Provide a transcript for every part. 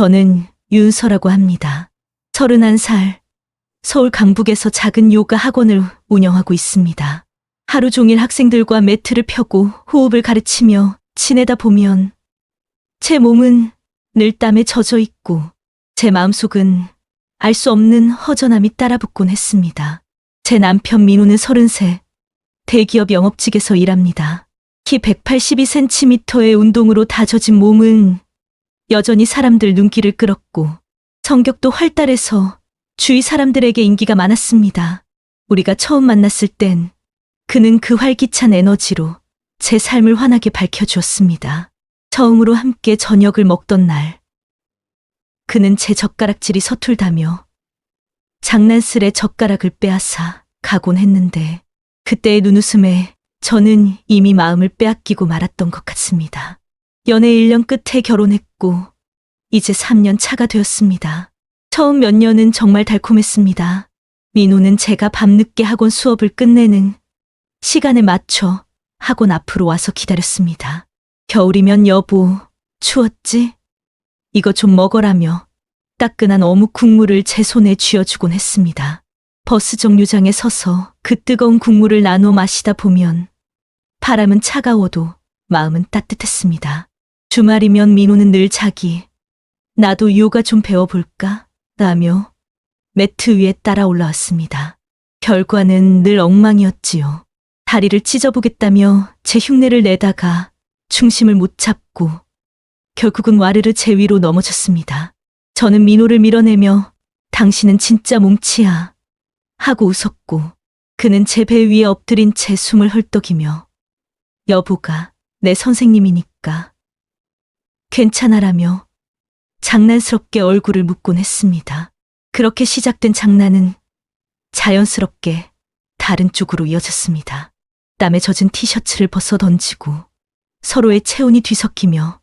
저는 윤서라고 합니다. 31살, 서울 강북에서 작은 요가 학원을 운영하고 있습니다. 하루 종일 학생들과 매트를 펴고 호흡을 가르치며 지내다 보면 제 몸은 늘 땀에 젖어 있고 제 마음속은 알 수 없는 허전함이 따라붙곤 했습니다. 제 남편 민호는 33, 대기업 영업직에서 일합니다. 키 182cm의 운동으로 다져진 몸은 여전히 사람들 눈길을 끌었고 성격도 활달해서 주위 사람들에게 인기가 많았습니다. 우리가 처음 만났을 땐 그는 그 활기찬 에너지로 제 삶을 환하게 밝혀주었습니다. 처음으로 함께 저녁을 먹던 날, 그는 제 젓가락질이 서툴다며 장난스레 젓가락을 빼앗아 가곤 했는데 그때의 눈웃음에 저는 이미 마음을 빼앗기고 말았던 것 같습니다. 연애 1년 끝에 결혼했고 이제 3년 차가 되었습니다. 처음 몇 년은 정말 달콤했습니다. 민호는 제가 밤늦게 학원 수업을 끝내는 시간에 맞춰 학원 앞으로 와서 기다렸습니다. 겨울이면 여보, 추웠지? 이거 좀 먹어라며 따끈한 어묵 국물을 제 손에 쥐어주곤 했습니다. 버스 정류장에 서서 그 뜨거운 국물을 나눠 마시다 보면 바람은 차가워도 마음은 따뜻했습니다. 주말이면 민호는 늘 자기, 나도 요가 좀 배워볼까? 라며 매트 위에 따라 올라왔습니다. 결과는 늘 엉망이었지요. 다리를 찢어보겠다며 제 흉내를 내다가 중심을 못 잡고 결국은 와르르 제 위로 넘어졌습니다. 저는 민호를 밀어내며 당신은 진짜 몸치야 하고 웃었고 그는 제 배 위에 엎드린 채 숨을 헐떡이며 여보가 내 선생님이니까 괜찮아라며 장난스럽게 얼굴을 묶곤 했습니다. 그렇게 시작된 장난은 자연스럽게 다른 쪽으로 이어졌습니다. 땀에 젖은 티셔츠를 벗어 던지고 서로의 체온이 뒤섞이며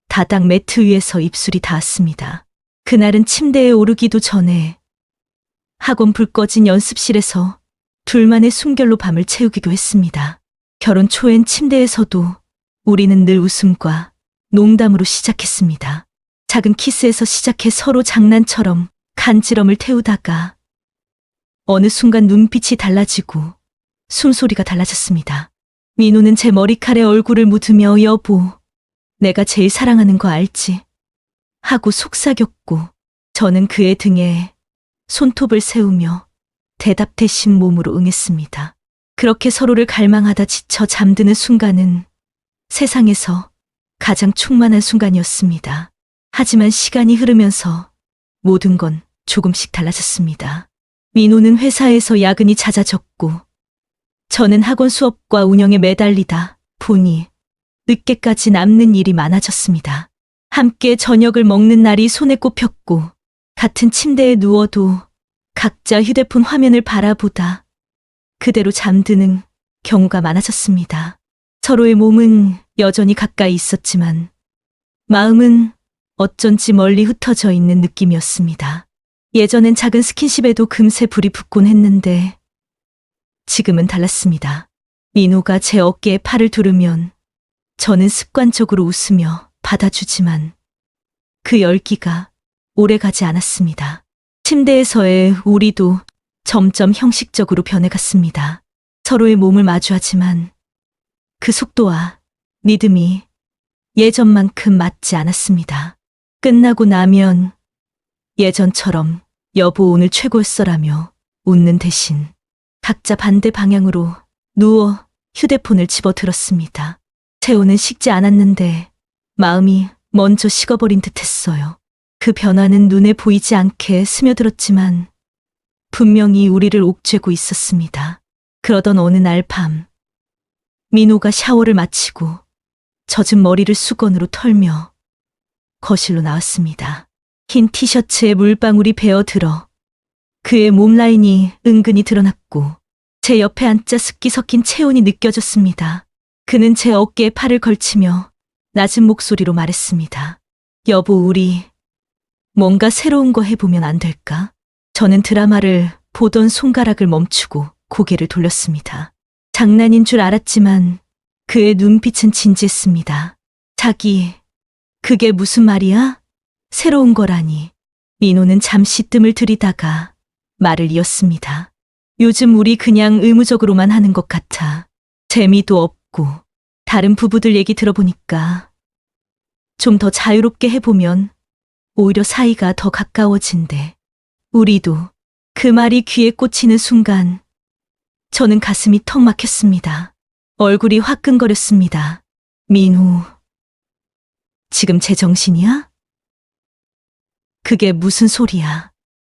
다닥 매트 위에서 입술이 닿았습니다. 그날은 침대에 오르기도 전에 학원 불 꺼진 연습실에서 둘만의 숨결로 밤을 채우기도 했습니다. 결혼 초엔 침대에서도 우리는 늘 웃음과 농담으로 시작했습니다. 작은 키스에서 시작해 서로 장난처럼 간지럼을 태우다가 어느 순간 눈빛이 달라지고 숨소리가 달라졌습니다. 민호는 제 머리칼에 얼굴을 묻으며 여보, 내가 제일 사랑하는 거 알지? 하고 속삭였고 저는 그의 등에 손톱을 세우며 대답 대신 몸으로 응했습니다. 그렇게 서로를 갈망하다 지쳐 잠드는 순간은 세상에서 가장 충만한 순간이었습니다. 하지만 시간이 흐르면서 모든 건 조금씩 달라졌습니다. 민호는 회사에서 야근이 잦아졌고 저는 학원 수업과 운영에 매달리다 보니 늦게까지 남는 일이 많아졌습니다. 함께 저녁을 먹는 날이 손에 꼽혔고 같은 침대에 누워도 각자 휴대폰 화면을 바라보다 그대로 잠드는 경우가 많아졌습니다. 서로의 몸은 여전히 가까이 있었지만 마음은 어쩐지 멀리 흩어져 있는 느낌이었습니다. 예전엔 작은 스킨십에도 금세 불이 붙곤 했는데 지금은 달랐습니다. 민호가 제 어깨에 팔을 두르면 저는 습관적으로 웃으며 받아주지만 그 열기가 오래가지 않았습니다. 침대에서의 우리도 점점 형식적으로 변해갔습니다. 서로의 몸을 마주하지만 그 속도와 리듬이 예전만큼 맞지 않았습니다. 끝나고 나면 예전처럼 여보 오늘 최고였어라며 웃는 대신 각자 반대 방향으로 누워 휴대폰을 집어들었습니다. 체온은 식지 않았는데 마음이 먼저 식어버린 듯했어요. 그 변화는 눈에 보이지 않게 스며들었지만 분명히 우리를 옥죄고 있었습니다. 그러던 어느 날 밤, 민호가 샤워를 마치고 젖은 머리를 수건으로 털며 거실로 나왔습니다. 흰 티셔츠에 물방울이 배어들어 그의 몸 라인이 은근히 드러났고 제 옆에 앉자 습기 섞인 체온이 느껴졌습니다. 그는 제 어깨에 팔을 걸치며 낮은 목소리로 말했습니다. 여보, 우리 뭔가 새로운 거 해보면 안 될까? 저는 드라마를 보던 손가락을 멈추고 고개를 돌렸습니다. 장난인 줄 알았지만 그의 눈빛은 진지했습니다. 자기, 그게 무슨 말이야? 새로운 거라니. 민호는 잠시 뜸을 들이다가 말을 이었습니다. 요즘 우리 그냥 의무적으로만 하는 것 같아. 재미도 없고. 다른 부부들 얘기 들어보니까 좀 더 자유롭게 해보면 오히려 사이가 더 가까워진대. 우리도. 그 말이 귀에 꽂히는 순간 저는 가슴이 턱 막혔습니다. 얼굴이 화끈거렸습니다. 민호, 지금 제정신이야? 그게 무슨 소리야.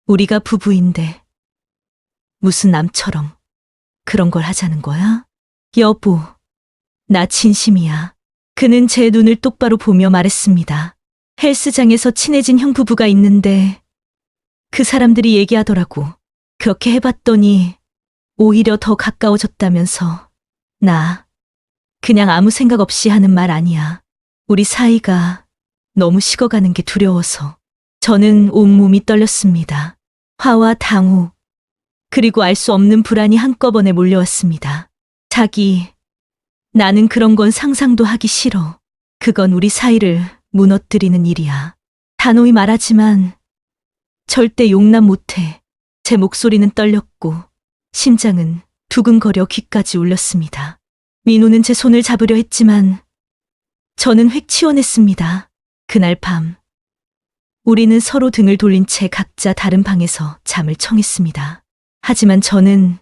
우리가 부부인데 무슨 남처럼 그런 걸 하자는 거야? 여보, 나 진심이야. 그는 제 눈을 똑바로 보며 말했습니다. 헬스장에서 친해진 형 부부가 있는데 그 사람들이 얘기하더라고. 그렇게 해봤더니 오히려 더 가까워졌다면서. 나 그냥 아무 생각 없이 하는 말 아니야. 우리 사이가 너무 식어가는 게 두려워서. 저는 온몸이 떨렸습니다. 화와 당혹, 그리고 알 수 없는 불안이 한꺼번에 몰려왔습니다. 자기, 나는 그런 건 상상도 하기 싫어. 그건 우리 사이를 무너뜨리는 일이야. 단호히 말하지만 절대 용납 못해. 제 목소리는 떨렸고 심장은 두근거려 귀까지 울렸습니다. 민호는 제 손을 잡으려 했지만 저는 획 치워냈습니다. 그날 밤 우리는 서로 등을 돌린 채 각자 다른 방에서 잠을 청했습니다. 하지만 저는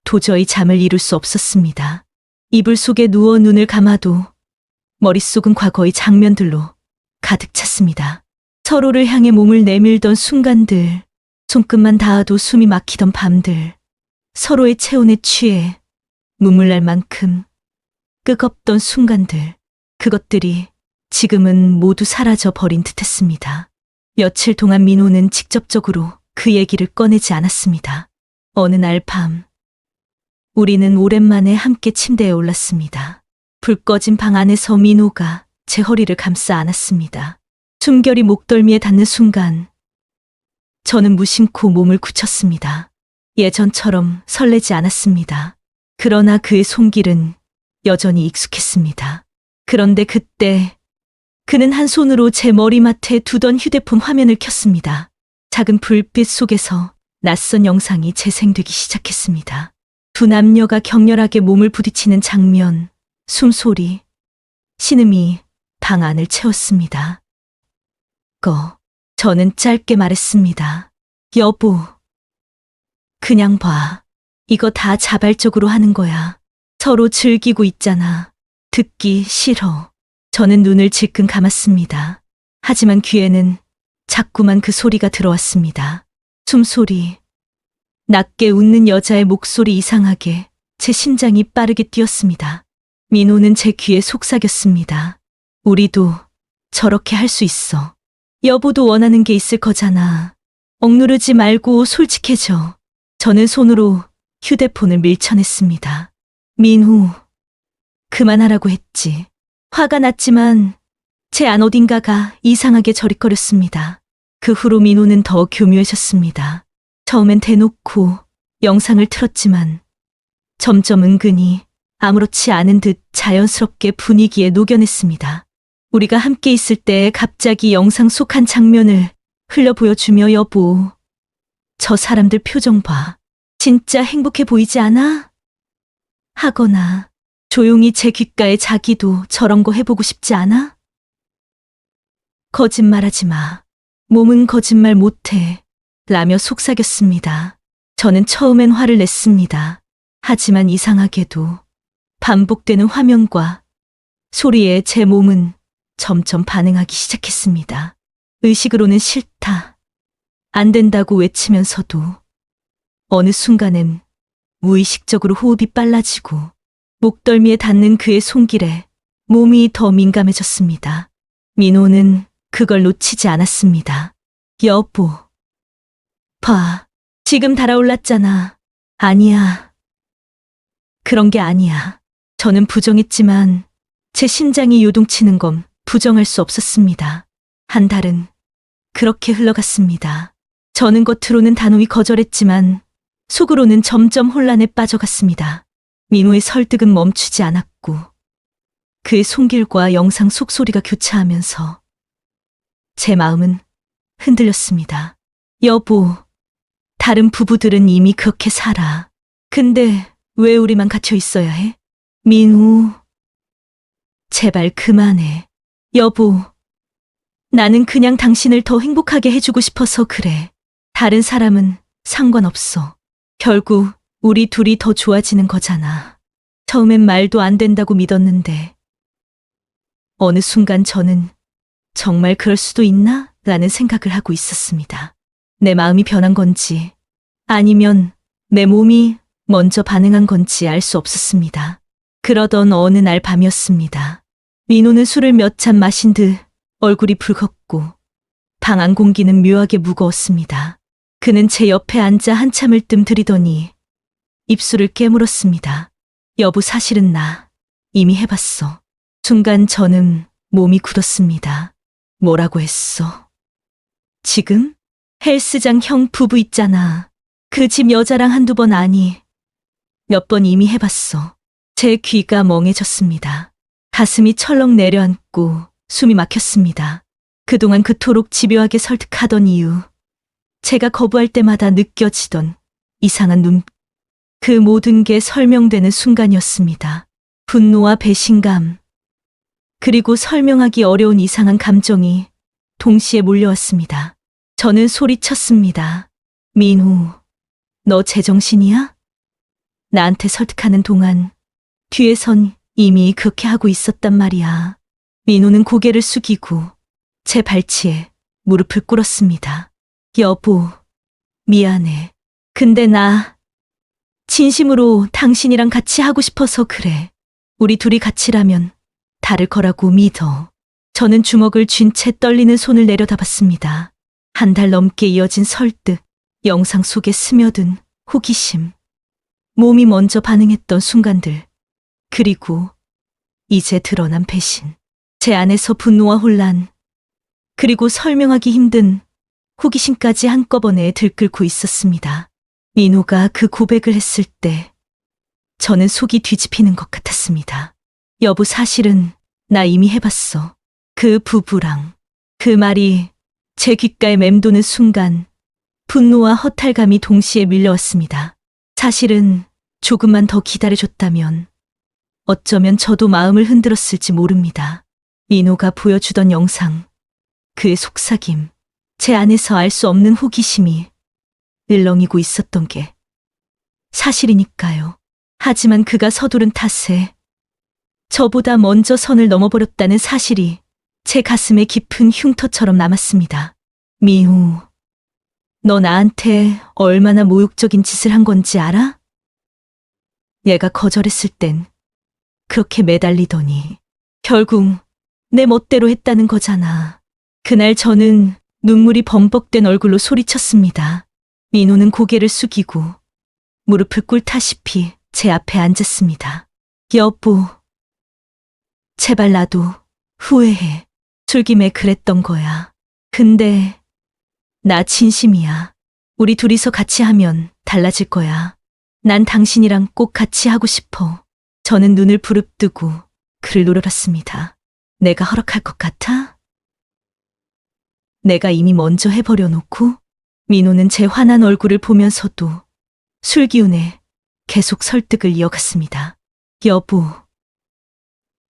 도저히 잠을 이룰 수 없었습니다. 이불 속에 누워 눈을 감아도 머릿속은 과거의 장면들로 가득 찼습니다. 서로를 향해 몸을 내밀던 순간들, 손끝만 닿아도 숨이 막히던 밤들, 서로의 체온에 취해 눈물 날 만큼 뜨겁던 순간들, 그것들이 지금은 모두 사라져 버린 듯했습니다. 며칠 동안 민호는 직접적으로 그 얘기를 꺼내지 않았습니다. 어느 날 밤, 우리는 오랜만에 함께 침대에 올랐습니다. 불 꺼진 방 안에서 민호가 제 허리를 감싸 안았습니다. 숨결이 목덜미에 닿는 순간 저는 무심코 몸을 굳혔습니다. 예전처럼 설레지 않았습니다. 그러나 그의 손길은 여전히 익숙했습니다. 그런데 그때 그는 한 손으로 제 머리맡에 두던 휴대폰 화면을 켰습니다. 작은 불빛 속에서 낯선 영상이 재생되기 시작했습니다. 두 남녀가 격렬하게 몸을 부딪히는 장면, 숨소리, 신음이 방 안을 채웠습니다. 저는 짧게 말했습니다. 여보, 그냥 봐. 이거 다 자발적으로 하는 거야. 서로 즐기고 있잖아. 듣기 싫어. 저는 눈을 질끈 감았습니다. 하지만 귀에는 자꾸만 그 소리가 들어왔습니다. 숨소리, 낮게 웃는 여자의 목소리 이상하게 제 심장이 빠르게 뛰었습니다. 민호는 제 귀에 속삭였습니다. 우리도 저렇게 할 수 있어. 여보도 원하는 게 있을 거잖아. 억누르지 말고 솔직해져. 저는 손으로 휴대폰을 밀쳐냈습니다. 민호, 그만하라고 했지. 화가 났지만 제 안 어딘가가 이상하게 저릿거렸습니다. 그 후로 민호는 더 교묘해졌습니다. 처음엔 대놓고 영상을 틀었지만 점점 은근히 아무렇지 않은 듯 자연스럽게 분위기에 녹여냈습니다. 우리가 함께 있을 때 갑자기 영상 속 한 장면을 흘려 보여주며 여보, 저 사람들 표정 봐. 진짜 행복해 보이지 않아? 하거나 조용히 제 귓가에 자기도 저런 거 해보고 싶지 않아? 거짓말하지 마. 몸은 거짓말 못해. 라며 속삭였습니다. 저는 처음엔 화를 냈습니다. 하지만 이상하게도 반복되는 화면과 소리에 제 몸은 점점 반응하기 시작했습니다. 의식으로는 싫다, 안 된다고 외치면서도 어느 순간엔 무의식적으로 호흡이 빨라지고 목덜미에 닿는 그의 손길에 몸이 더 민감해졌습니다. 민호는 그걸 놓치지 않았습니다. 여보, 봐. 지금 달아올랐잖아. 아니야. 그런 게 아니야. 저는 부정했지만 제 심장이 요동치는 건 부정할 수 없었습니다. 한 달은 그렇게 흘러갔습니다. 저는 겉으로는 단호히 거절했지만 속으로는 점점 혼란에 빠져갔습니다. 민호의 설득은 멈추지 않았고 그의 손길과 영상 속소리가 교차하면서 제 마음은 흔들렸습니다. 여보, 다른 부부들은 이미 그렇게 살아. 근데 왜 우리만 갇혀 있어야 해? 민우, 제발 그만해. 여보, 나는 그냥 당신을 더 행복하게 해주고 싶어서 그래. 다른 사람은 상관없어. 결국 우리 둘이 더 좋아지는 거잖아. 처음엔 말도 안 된다고 믿었는데 어느 순간 저는 정말 그럴 수도 있나? 라는 생각을 하고 있었습니다. 내 마음이 변한 건지 아니면 내 몸이 먼저 반응한 건지 알 수 없었습니다. 그러던 어느 날 밤이었습니다. 민호는 술을 몇 잔 마신 듯 얼굴이 붉었고 방 안 공기는 묘하게 무거웠습니다. 그는 제 옆에 앉아 한참을 뜸들이더니 입술을 깨물었습니다. 여보, 사실은 나 이미 해봤어. 순간 저는 몸이 굳었습니다. 뭐라고 했어? 지금? 헬스장 형 부부 있잖아. 그 집 여자랑 한두 번 아니. 몇 번 이미 해봤어. 제 귀가 멍해졌습니다. 가슴이 철렁 내려앉고 숨이 막혔습니다. 그동안 그토록 집요하게 설득하던 이유, 제가 거부할 때마다 느껴지던 이상한 그 모든 게 설명되는 순간이었습니다. 분노와 배신감, 그리고 설명하기 어려운 이상한 감정이 동시에 몰려왔습니다. 저는 소리쳤습니다. 민우, 너 제정신이야? 나한테 설득하는 동안 뒤에선 이미 그렇게 하고 있었단 말이야. 민호는 고개를 숙이고 제 발치에 무릎을 꿇었습니다. 여보, 미안해. 근데 나 진심으로 당신이랑 같이 하고 싶어서 그래. 우리 둘이 같이라면 다를 거라고 믿어. 저는 주먹을 쥔 채 떨리는 손을 내려다봤습니다. 한 달 넘게 이어진 설득, 영상 속에 스며든 호기심, 몸이 먼저 반응했던 순간들, 그리고 이제 드러난 배신. 제 안에서 분노와 혼란, 그리고 설명하기 힘든 호기심까지 한꺼번에 들끓고 있었습니다. 민호가 그 고백을 했을 때 저는 속이 뒤집히는 것 같았습니다. 여보, 사실은 나 이미 해봤어. 그 부부랑. 그 말이 제 귓가에 맴도는 순간 분노와 허탈감이 동시에 밀려왔습니다. 사실은 조금만 더 기다려줬다면 어쩌면 저도 마음을 흔들었을지 모릅니다. 민호가 보여주던 영상, 그의 속삭임, 제 안에서 알 수 없는 호기심이 을렁이고 있었던 게 사실이니까요. 하지만 그가 서두른 탓에 저보다 먼저 선을 넘어버렸다는 사실이 제 가슴에 깊은 흉터처럼 남았습니다. 미우, 너 나한테 얼마나 모욕적인 짓을 한 건지 알아? 얘가 거절했을 땐 그렇게 매달리더니 결국 내 멋대로 했다는 거잖아. 그날 저는 눈물이 범벅된 얼굴로 소리쳤습니다. 민호는 고개를 숙이고 무릎을 꿇다시피 제 앞에 앉았습니다. 여보, 제발 나도 후회해. 술김에 그랬던 거야. 근데 나 진심이야. 우리 둘이서 같이 하면 달라질 거야. 난 당신이랑 꼭 같이 하고 싶어. 저는 눈을 부릅뜨고 그를 노려봤습니다. 내가 허락할 것 같아? 내가 이미 먼저 해버려 놓고? 민호는 제 화난 얼굴을 보면서도 술 기운에 계속 설득을 이어갔습니다. 여보,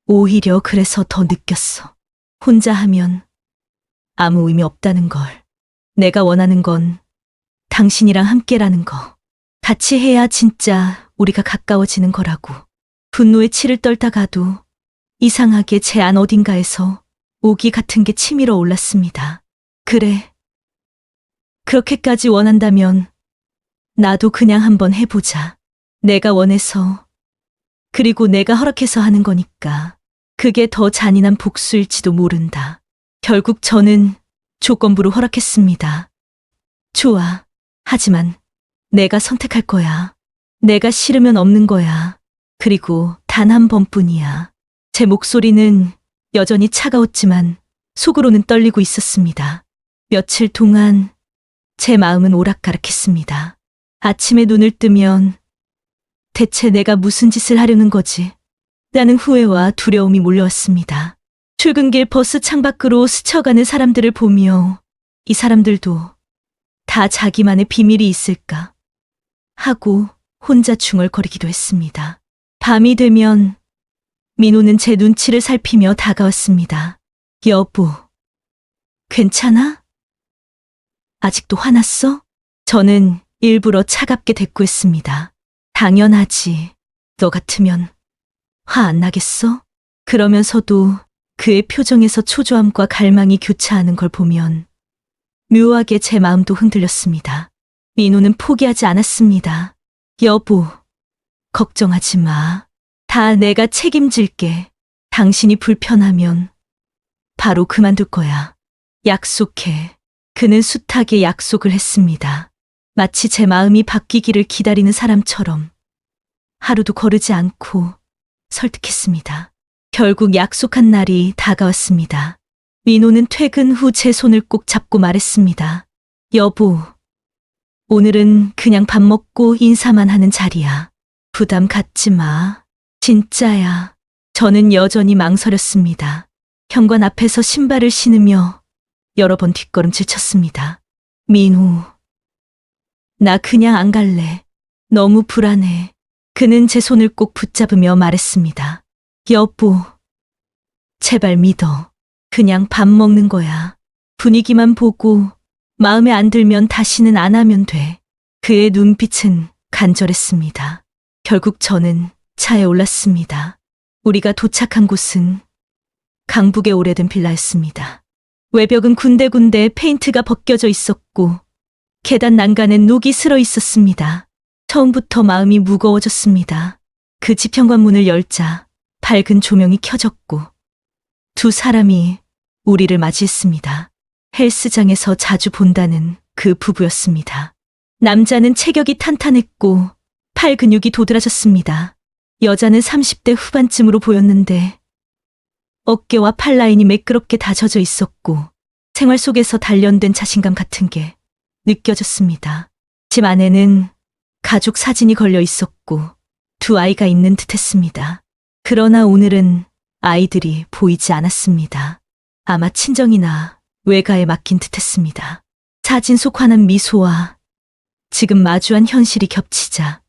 오히려 그래서 더 느꼈어. 혼자 하면 아무 의미 없다는 걸. 내가 원하는 건 당신이랑 함께라는 거. 같이 해야 진짜 우리가 가까워지는 거라고. 분노에 치를 떨다가도 이상하게 제 안 어딘가에서 오기 같은 게 치밀어 올랐습니다. 그래. 그렇게까지 원한다면 나도 그냥 한번 해보자. 내가 원해서, 그리고 내가 허락해서 하는 거니까 그게 더 잔인한 복수일지도 모른다. 결국 저는 조건부로 허락했습니다. 좋아. 하지만 내가 선택할 거야. 내가 싫으면 없는 거야. 그리고 단 한 번뿐이야. 제 목소리는 여전히 차가웠지만 속으로는 떨리고 있었습니다. 며칠 동안 제 마음은 오락가락했습니다. 아침에 눈을 뜨면 대체 내가 무슨 짓을 하려는 거지? 라는 후회와 두려움이 몰려왔습니다. 출근길 버스 창밖으로 스쳐가는 사람들을 보며 이 사람들도 다 자기만의 비밀이 있을까 하고 혼자 중얼거리기도 했습니다. 밤이 되면 민호는 제 눈치를 살피며 다가왔습니다. 여보, 괜찮아? 아직도 화났어? 저는 일부러 차갑게 대꾸했습니다. 당연하지. 너 같으면 화 안 나겠어? 그러면서도 그의 표정에서 초조함과 갈망이 교차하는 걸 보면 묘하게 제 마음도 흔들렸습니다. 민호는 포기하지 않았습니다. 여보, 걱정하지 마. 다 내가 책임질게. 당신이 불편하면 바로 그만둘 거야. 약속해. 그는 숱하게 약속을 했습니다. 마치 제 마음이 바뀌기를 기다리는 사람처럼 하루도 거르지 않고 설득했습니다. 결국 약속한 날이 다가왔습니다. 민호는 퇴근 후 제 손을 꼭 잡고 말했습니다. 여보, 오늘은 그냥 밥 먹고 인사만 하는 자리야. 부담 갖지 마. 진짜야. 저는 여전히 망설였습니다. 현관 앞에서 신발을 신으며 여러 번 뒷걸음질 쳤습니다. 민호, 나 그냥 안 갈래. 너무 불안해. 그는 제 손을 꼭 붙잡으며 말했습니다. 여보, 제발 믿어. 그냥 밥 먹는 거야. 분위기만 보고 마음에 안 들면 다시는 안 하면 돼. 그의 눈빛은 간절했습니다. 결국 저는 차에 올랐습니다. 우리가 도착한 곳은 강북의 오래된 빌라였습니다. 외벽은 군데군데 페인트가 벗겨져 있었고 계단 난간엔 녹이 슬어 있었습니다. 처음부터 마음이 무거워졌습니다. 그 집 현관문을 열자 밝은 조명이 켜졌고 두 사람이 우리를 맞이했습니다. 헬스장에서 자주 본다는 그 부부였습니다. 남자는 체격이 탄탄했고 팔 근육이 도드라졌습니다. 여자는 30대 후반쯤으로 보였는데 어깨와 팔 라인이 매끄럽게 다져져 있었고 생활 속에서 단련된 자신감 같은 게 느껴졌습니다. 집 안에는 가족 사진이 걸려 있었고 두 아이가 있는 듯했습니다. 그러나 오늘은 아이들이 보이지 않았습니다. 아마 친정이나 외가에 맡긴 듯했습니다. 사진 속 환한 미소와 지금 마주한 현실이 겹치자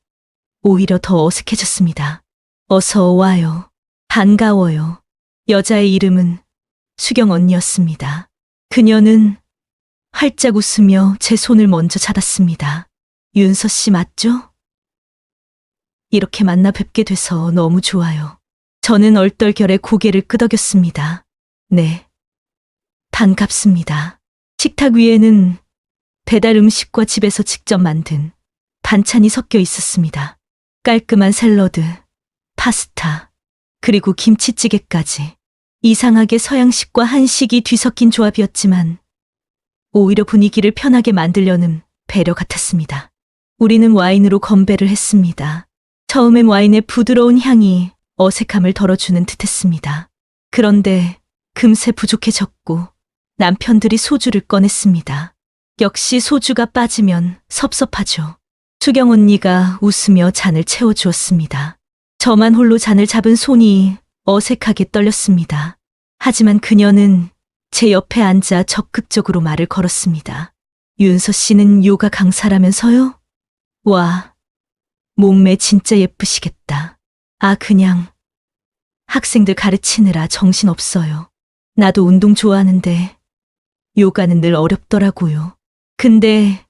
오히려 더 어색해졌습니다. 어서 와요. 반가워요. 여자의 이름은 수경 언니였습니다. 그녀는 활짝 웃으며 제 손을 먼저 잡았습니다. 윤서 씨 맞죠? 이렇게 만나 뵙게 돼서 너무 좋아요. 저는 얼떨결에 고개를 끄덕였습니다. 네. 반갑습니다. 식탁 위에는 배달 음식과 집에서 직접 만든 반찬이 섞여 있었습니다. 깔끔한 샐러드, 파스타, 그리고 김치찌개까지. 이상하게 서양식과 한식이 뒤섞인 조합이었지만 오히려 분위기를 편하게 만들려는 배려 같았습니다. 우리는 와인으로 건배를 했습니다. 처음엔 와인의 부드러운 향이 어색함을 덜어주는 듯했습니다. 그런데 금세 부족해졌고 남편들이 소주를 꺼냈습니다. 역시 소주가 빠지면 섭섭하죠. 수경 언니가 웃으며 잔을 채워주었습니다. 저만 홀로 잔을 잡은 손이 어색하게 떨렸습니다. 하지만 그녀는 제 옆에 앉아 적극적으로 말을 걸었습니다. 윤서 씨는 요가 강사라면서요? 와, 몸매 진짜 예쁘시겠다. 아, 그냥 학생들 가르치느라 정신없어요. 나도 운동 좋아하는데 요가는 늘 어렵더라고요. 근데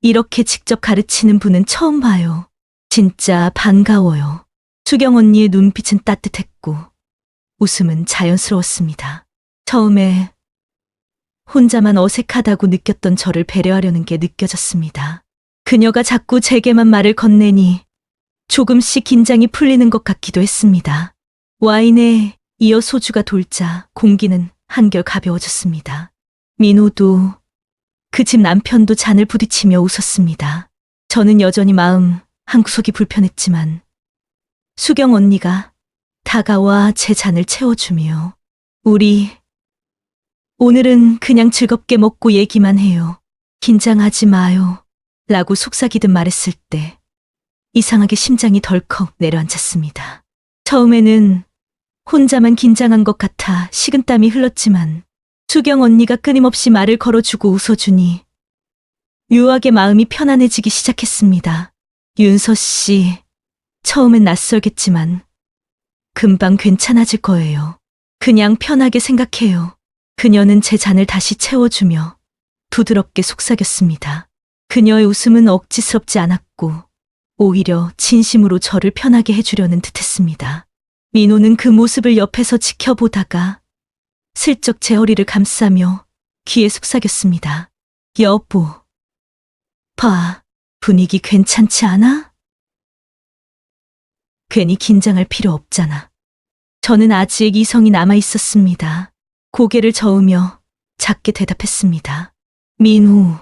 이렇게 직접 가르치는 분은 처음 봐요. 진짜 반가워요. 수경 언니의 눈빛은 따뜻했고 웃음은 자연스러웠습니다. 처음에 혼자만 어색하다고 느꼈던 저를 배려하려는 게 느껴졌습니다. 그녀가 자꾸 제게만 말을 건네니 조금씩 긴장이 풀리는 것 같기도 했습니다. 와인에 이어 소주가 돌자 공기는 한결 가벼워졌습니다. 민호도 그 집 남편도 잔을 부딪히며 웃었습니다. 저는 여전히 마음 한구석이 불편했지만 수경 언니가 다가와 제 잔을 채워주며 우리 오늘은 그냥 즐겁게 먹고 얘기만 해요. 긴장하지 마요. 라고 속삭이듯 말했을 때 이상하게 심장이 덜컥 내려앉았습니다. 처음에는 혼자만 긴장한 것 같아 식은땀이 흘렀지만 수경 언니가 끊임없이 말을 걸어주고 웃어주니 묘하게 마음이 편안해지기 시작했습니다. 윤서 씨, 처음엔 낯설겠지만 금방 괜찮아질 거예요. 그냥 편하게 생각해요. 그녀는 제 잔을 다시 채워주며 부드럽게 속삭였습니다. 그녀의 웃음은 억지스럽지 않았고 오히려 진심으로 저를 편하게 해주려는 듯했습니다. 민호는 그 모습을 옆에서 지켜보다가 슬쩍 제 허리를 감싸며 귀에 속삭였습니다. 여보, 봐, 분위기 괜찮지 않아? 괜히 긴장할 필요 없잖아. 저는 아직 이성이 남아 있었습니다. 고개를 저으며 작게 대답했습니다. 민호,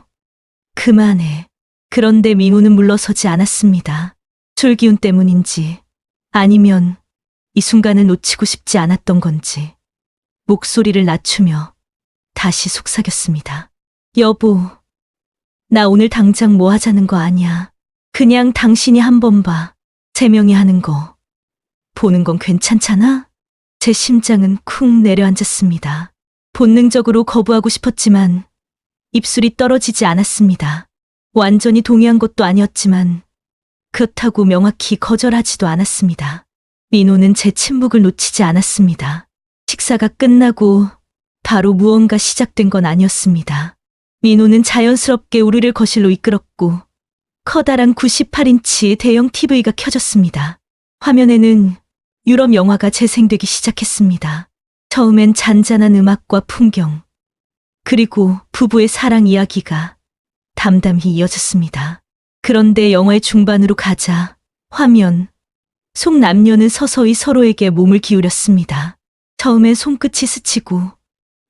그만해. 그런데 민호는 물러서지 않았습니다. 술 기운 때문인지 아니면 이 순간을 놓치고 싶지 않았던 건지 목소리를 낮추며 다시 속삭였습니다. 여보, 나 오늘 당장 뭐 하자는 거 아니야. 그냥 당신이 한번 봐. 세 명이 하는 거. 보는 건 괜찮잖아? 제 심장은 쿵 내려앉았습니다. 본능적으로 거부하고 싶었지만 입술이 떨어지지 않았습니다. 완전히 동의한 것도 아니었지만 그렇다고 명확히 거절하지도 않았습니다. 민호는 제 침묵을 놓치지 않았습니다. 식사가 끝나고 바로 무언가 시작된 건 아니었습니다. 민호는 자연스럽게 우리를 거실로 이끌었고 커다란 98인치 대형 TV가 켜졌습니다. 화면에는 유럽 영화가 재생되기 시작했습니다. 처음엔 잔잔한 음악과 풍경, 그리고 부부의 사랑 이야기가 담담히 이어졌습니다. 그런데 영화의 중반으로 가자 화면, 속 남녀는 서서히 서로에게 몸을 기울였습니다. 처음엔 손끝이 스치고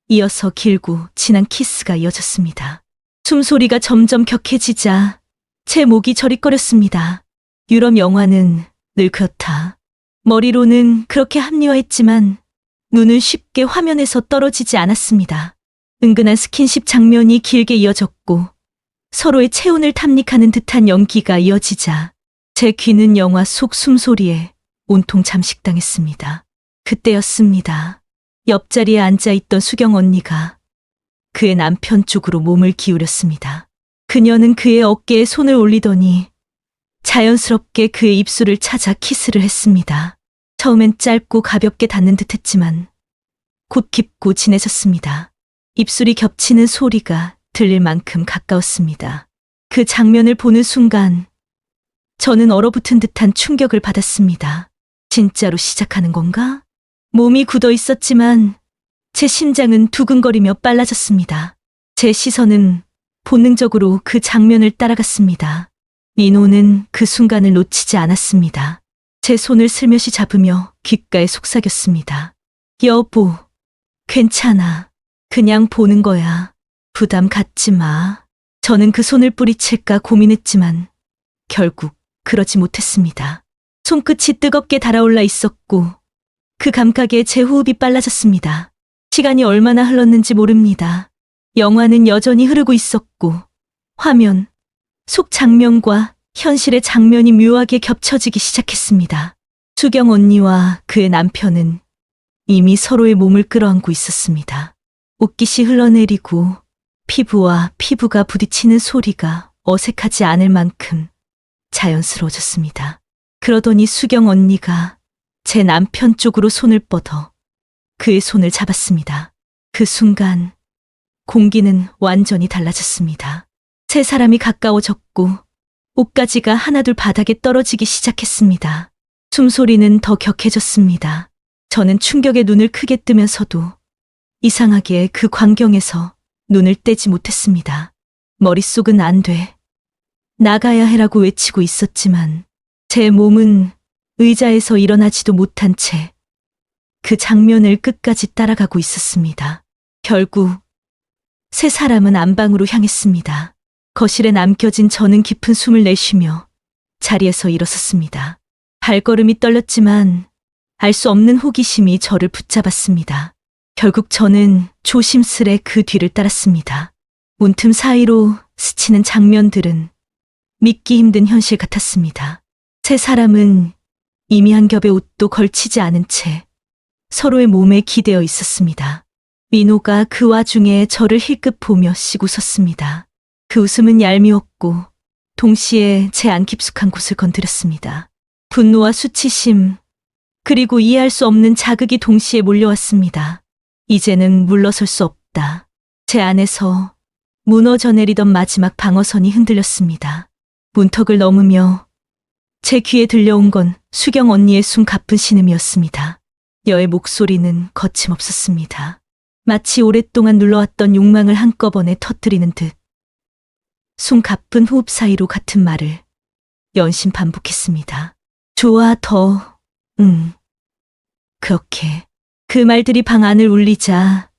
이어서 길고 진한 키스가 이어졌습니다. 숨소리가 점점 격해지자 제 목이 저릿거렸습니다. 유럽 영화는 늘 그렇다. 머리로는 그렇게 합리화했지만 눈은 쉽게 화면에서 떨어지지 않았습니다. 은근한 스킨십 장면이 길게 이어졌고 서로의 체온을 탐닉하는 듯한 연기가 이어지자 제 귀는 영화 속 숨소리에 온통 잠식당했습니다. 그때였습니다. 옆자리에 앉아있던 수경 언니가 그의 남편 쪽으로 몸을 기울였습니다. 그녀는 그의 어깨에 손을 올리더니 자연스럽게 그의 입술을 찾아 키스를 했습니다. 처음엔 짧고 가볍게 닿는 듯했지만 곧 깊고 진해졌습니다. 입술이 겹치는 소리가 들릴 만큼 가까웠습니다. 그 장면을 보는 순간 저는 얼어붙은 듯한 충격을 받았습니다. 진짜로 시작하는 건가? 몸이 굳어 있었지만 제 심장은 두근거리며 빨라졌습니다. 제 시선은 본능적으로 그 장면을 따라갔습니다. 민호는 그 순간을 놓치지 않았습니다. 제 손을 슬며시 잡으며 귓가에 속삭였습니다. 여보, 괜찮아. 그냥 보는 거야. 부담 갖지 마. 저는 그 손을 뿌리칠까 고민했지만 결국 그러지 못했습니다. 손끝이 뜨겁게 달아올라 있었고 그 감각에 제 호흡이 빨라졌습니다. 시간이 얼마나 흘렀는지 모릅니다. 영화는 여전히 흐르고 있었고 화면, 속 장면과 현실의 장면이 묘하게 겹쳐지기 시작했습니다. 수경 언니와 그의 남편은 이미 서로의 몸을 끌어안고 있었습니다. 옷깃이 흘러내리고 피부와 피부가 부딪히는 소리가 어색하지 않을 만큼 자연스러워졌습니다. 그러더니 수경 언니가 제 남편 쪽으로 손을 뻗어 그의 손을 잡았습니다. 그 순간 공기는 완전히 달라졌습니다. 세 사람이 가까워졌고 옷가지가 하나둘 바닥에 떨어지기 시작했습니다. 숨소리는 더 격해졌습니다. 저는 충격에 눈을 크게 뜨면서도 이상하게 그 광경에서 눈을 떼지 못했습니다. 머릿속은 안 돼. 나가야 해라고 외치고 있었지만 제 몸은 의자에서 일어나지도 못한 채 그 장면을 끝까지 따라가고 있었습니다. 결국 세 사람은 안방으로 향했습니다. 거실에 남겨진 저는 깊은 숨을 내쉬며 자리에서 일어섰습니다. 발걸음이 떨렸지만 알 수 없는 호기심이 저를 붙잡았습니다. 결국 저는 조심스레 그 뒤를 따랐습니다. 문틈 사이로 스치는 장면들은 믿기 힘든 현실 같았습니다. 세 사람은 이미 한 겹의 옷도 걸치지 않은 채 서로의 몸에 기대어 있었습니다. 민호가 그 와중에 저를 힐끗 보며 씩 웃었습니다. 그 웃음은 얄미웠고 동시에 제 안 깊숙한 곳을 건드렸습니다. 분노와 수치심, 그리고 이해할 수 없는 자극이 동시에 몰려왔습니다. 이제는 물러설 수 없다. 제 안에서 무너져 내리던 마지막 방어선이 흔들렸습니다. 문턱을 넘으며 제 귀에 들려온 건 수경 언니의 숨 가쁜 신음이었습니다. 여의 목소리는 거침없었습니다. 마치 오랫동안 눌러왔던 욕망을 한꺼번에 터뜨리는 듯 숨 가쁜 호흡 사이로 같은 말을 연신 반복했습니다. 좋아, 더, 그렇게. 그 말들이 방 안을 울리자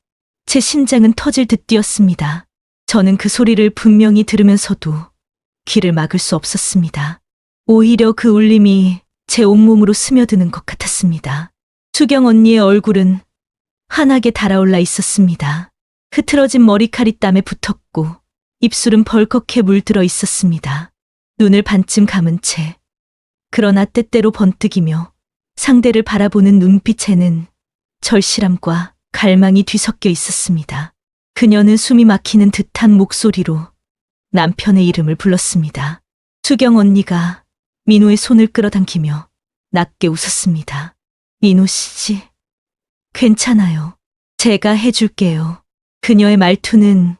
제 심장은 터질 듯 뛰었습니다. 저는 그 소리를 분명히 들으면서도 귀를 막을 수 없었습니다. 오히려 그 울림이 제 온몸으로 스며드는 것 같았습니다. 수경 언니의 얼굴은 환하게 달아올라 있었습니다. 흐트러진 머리칼이 땀에 붙었고 입술은 벌겋게 물들어 있었습니다. 눈을 반쯤 감은 채 그러나 때때로 번뜩이며 상대를 바라보는 눈빛에는 절실함과 갈망이 뒤섞여 있었습니다. 그녀는 숨이 막히는 듯한 목소리로 남편의 이름을 불렀습니다. 수경 언니가 민호의 손을 끌어당기며 낮게 웃었습니다. 민호 씨, 괜찮아요. 제가 해줄게요. 그녀의 말투는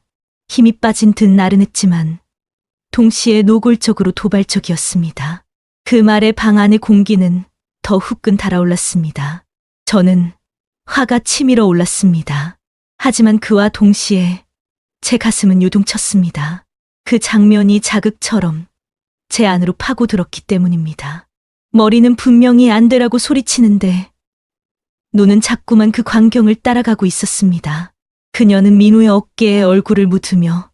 힘이 빠진 듯 나른했지만 동시에 노골적으로 도발적이었습니다. 그 말에 방 안의 공기는 더 후끈 달아올랐습니다. 저는 화가 치밀어 올랐습니다. 하지만 그와 동시에 제 가슴은 요동쳤습니다. 그 장면이 자극처럼 제 안으로 파고들었기 때문입니다. 머리는 분명히 안 되라고 소리치는데 눈은 자꾸만 그 광경을 따라가고 있었습니다. 그녀는 민호의 어깨에 얼굴을 묻으며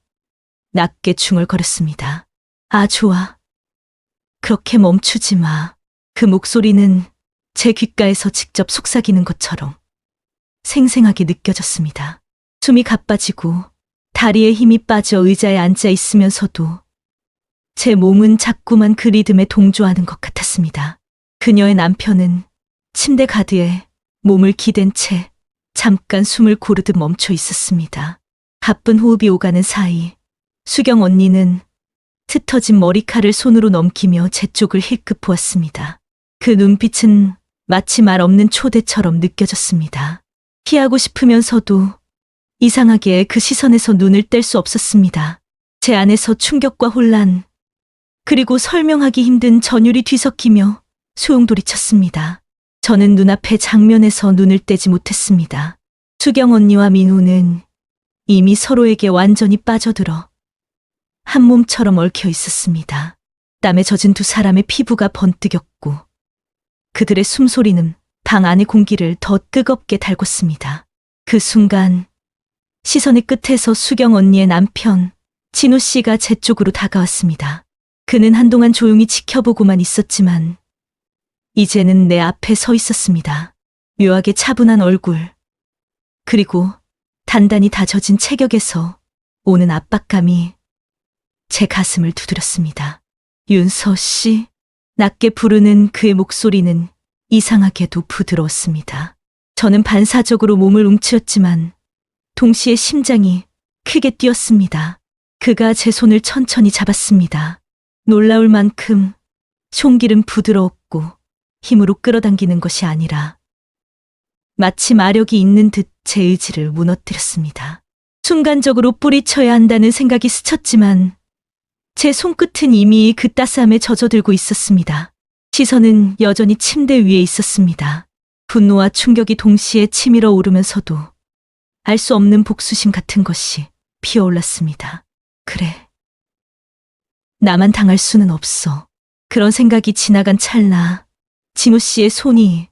낮게 중얼거렸습니다. 아, 좋아. 그렇게 멈추지 마. 그 목소리는 제 귓가에서 직접 속삭이는 것처럼 생생하게 느껴졌습니다. 숨이 가빠지고 다리에 힘이 빠져 의자에 앉아 있으면서도 제 몸은 자꾸만 그 리듬에 동조하는 것 같았습니다. 그녀의 남편은 침대 가드에 몸을 기댄 채 잠깐 숨을 고르듯 멈춰 있었습니다. 가쁜 호흡이 오가는 사이 수경 언니는 흩어진 머리칼을 손으로 넘기며 제 쪽을 힐끗 보았습니다. 그 눈빛은 마치 말 없는 초대처럼 느껴졌습니다. 피하고 싶으면서도 이상하게 그 시선에서 눈을 뗄 수 없었습니다. 제 안에서 충격과 혼란, 그리고 설명하기 힘든 전율이 뒤섞이며 소용돌이쳤습니다. 저는 눈앞의 장면에서 눈을 떼지 못했습니다. 수경 언니와 민호는 이미 서로에게 완전히 빠져들어 한 몸처럼 얽혀 있었습니다. 땀에 젖은 두 사람의 피부가 번뜩였고 그들의 숨소리는 방 안의 공기를 더 뜨겁게 달궜습니다. 그 순간 시선의 끝에서 수경 언니의 남편 진호 씨가 제 쪽으로 다가왔습니다. 그는 한동안 조용히 지켜보고만 있었지만 이제는 내 앞에 서 있었습니다. 묘하게 차분한 얼굴, 그리고 단단히 다져진 체격에서 오는 압박감이 제 가슴을 두드렸습니다. 윤서 씨, 낮게 부르는 그의 목소리는 이상하게도 부드러웠습니다. 저는 반사적으로 몸을 움츠렸지만 동시에 심장이 크게 뛰었습니다. 그가 제 손을 천천히 잡았습니다. 놀라울 만큼 손길은 부드러웠고 힘으로 끌어당기는 것이 아니라 마치 마력이 있는 듯 제 의지를 무너뜨렸습니다. 순간적으로 뿌리쳐야 한다는 생각이 스쳤지만 제 손끝은 이미 그 따스함에 젖어들고 있었습니다. 시선은 여전히 침대 위에 있었습니다. 분노와 충격이 동시에 치밀어 오르면서도 알 수 없는 복수심 같은 것이 피어올랐습니다. 그래. 나만 당할 수는 없어. 그런 생각이 지나간 찰나 진호 씨의 손이